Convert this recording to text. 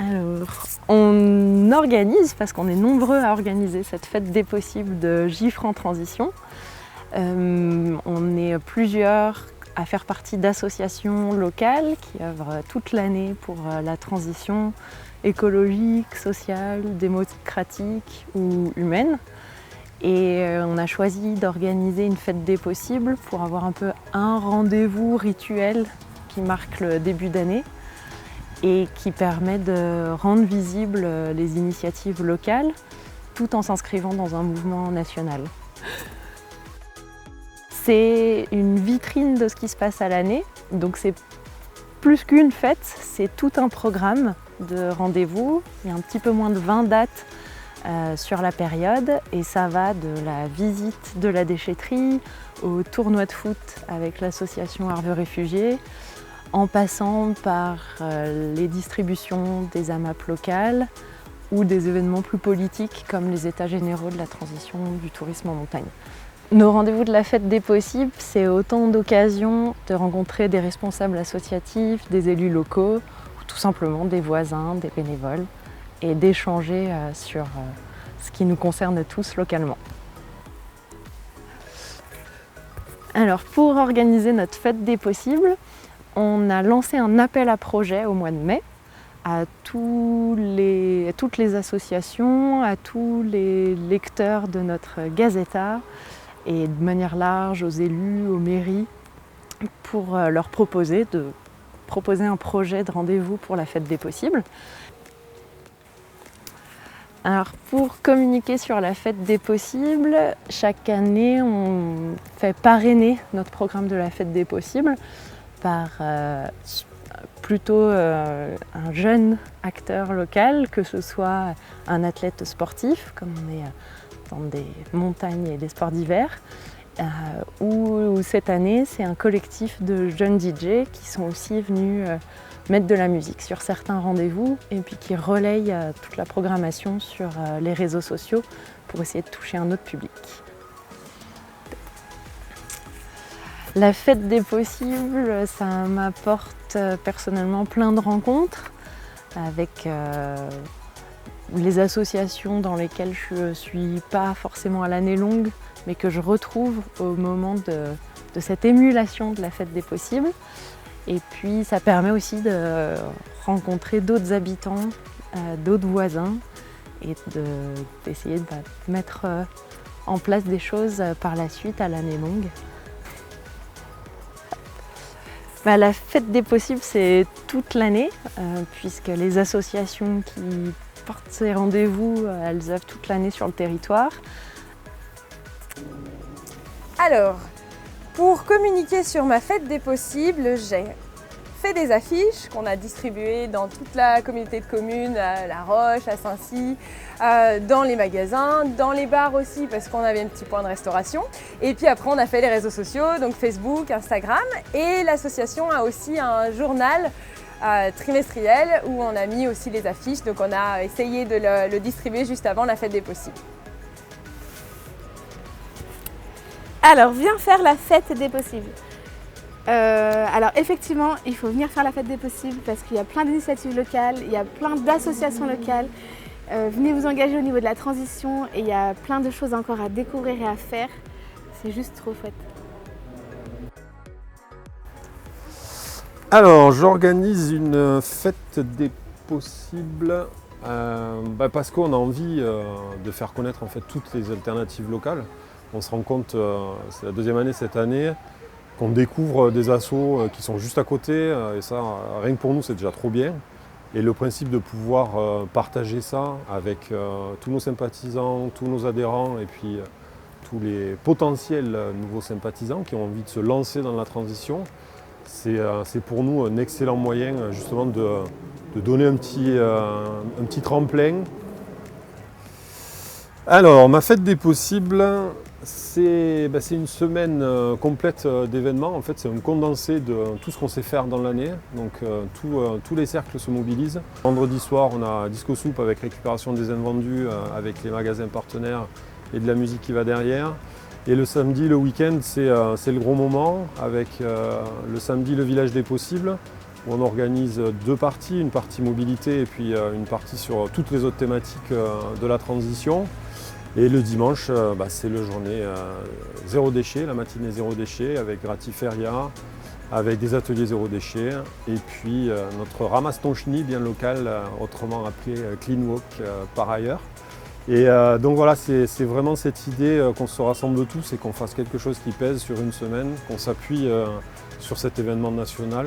Alors, on organise, parce qu'on est nombreux à organiser cette fête des possibles de Gifre en transition. On est plusieurs à faire partie d'associations locales qui œuvrent toute l'année pour la transition écologique, sociale, démocratique ou humaine. Et on a choisi d'organiser une fête des possibles pour avoir un peu un rendez-vous rituel qui marque le début d'année et qui permet de rendre visibles les initiatives locales tout en s'inscrivant dans un mouvement national. C'est une vitrine de ce qui se passe à l'année, donc c'est plus qu'une fête, c'est tout un programme de rendez-vous. Il y a un petit peu moins de 20 dates sur la période et ça va de la visite de la déchetterie au tournoi de foot avec l'association Arveux Réfugiés, en passant par les distributions des AMAP locales ou des événements plus politiques comme les états généraux de la transition du tourisme en montagne. Nos rendez-vous de la fête des possibles, c'est autant d'occasions de rencontrer des responsables associatifs, des élus locaux, ou tout simplement des voisins, des bénévoles, et d'échanger sur ce qui nous concerne tous localement. Alors pour organiser notre fête des possibles, on a lancé un appel à projets au mois de mai à toutes les associations, à tous les lecteurs de notre Gazeta et de manière large aux élus, aux mairies, pour leur proposer un projet de rendez-vous pour la fête des possibles. Alors pour communiquer sur la fête des possibles, chaque année on fait parrainer notre programme de la fête des possibles par plutôt un jeune acteur local, que ce soit un athlète sportif, comme on est dans des montagnes et des sports d'hiver, ou cette année c'est un collectif de jeunes DJ qui sont aussi venus mettre de la musique sur certains rendez-vous et puis qui relayent toute la programmation sur les réseaux sociaux pour essayer de toucher un autre public. La fête des possibles, ça m'apporte personnellement plein de rencontres avec les associations dans lesquelles je ne suis pas forcément à l'année longue, mais que je retrouve au moment de cette émulation de la fête des possibles. Et puis ça permet aussi de rencontrer d'autres habitants, d'autres voisins et d'essayer de mettre en place des choses par la suite à l'année longue. La fête des possibles, c'est toute l'année, puisque les associations qui portent ces rendez-vous, elles œuvrent toute l'année sur le territoire. Alors, pour communiquer sur ma fête des possibles, j'ai fait des affiches qu'on a distribuées dans toute la communauté de communes, à La Roche, à Saint-Cy, dans les magasins, dans les bars aussi parce qu'on avait un petit point de restauration. Et puis après on a fait les réseaux sociaux, donc Facebook, Instagram, et l'association a aussi un journal trimestriel où on a mis aussi les affiches, donc on a essayé de le distribuer juste avant la fête des possibles. Alors, viens faire la fête des possibles. Alors effectivement, il faut venir faire la fête des possibles parce qu'il y a plein d'initiatives locales, il y a plein d'associations locales. Venez vous engager au niveau de la transition et il y a plein de choses encore à découvrir et à faire. C'est juste trop chouette. Alors, j'organise une fête des possibles parce qu'on a envie de faire connaître en fait toutes les alternatives locales. On se rend compte, c'est la deuxième année cette année, qu'on découvre des assos qui sont juste à côté et ça, rien que pour nous, c'est déjà trop bien. Et le principe de pouvoir partager ça avec tous nos sympathisants, tous nos adhérents et puis tous les potentiels nouveaux sympathisants qui ont envie de se lancer dans la transition, c'est pour nous un excellent moyen justement de donner un petit tremplin. Alors, ma fête des possibles, C'est une semaine complète d'événements. En fait, c'est un condensé de tout ce qu'on sait faire dans l'année. Donc tous les cercles se mobilisent. Vendredi soir, on a Disco Soup avec récupération des invendus, avec les magasins partenaires et de la musique qui va derrière. Et le samedi, le week-end, c'est le gros moment avec le samedi, le village des possibles, où on organise 2 parties, une partie mobilité et puis une partie sur toutes les autres thématiques de la transition. Et le dimanche, c'est la journée zéro déchet, la matinée zéro déchet avec Gratiferia, avec des ateliers zéro déchet et puis notre ramasse-ton chenille bien local, autrement appelé Clean Walk par ailleurs. Et donc voilà, c'est vraiment cette idée qu'on se rassemble tous et qu'on fasse quelque chose qui pèse sur une semaine, qu'on s'appuie sur cet événement national.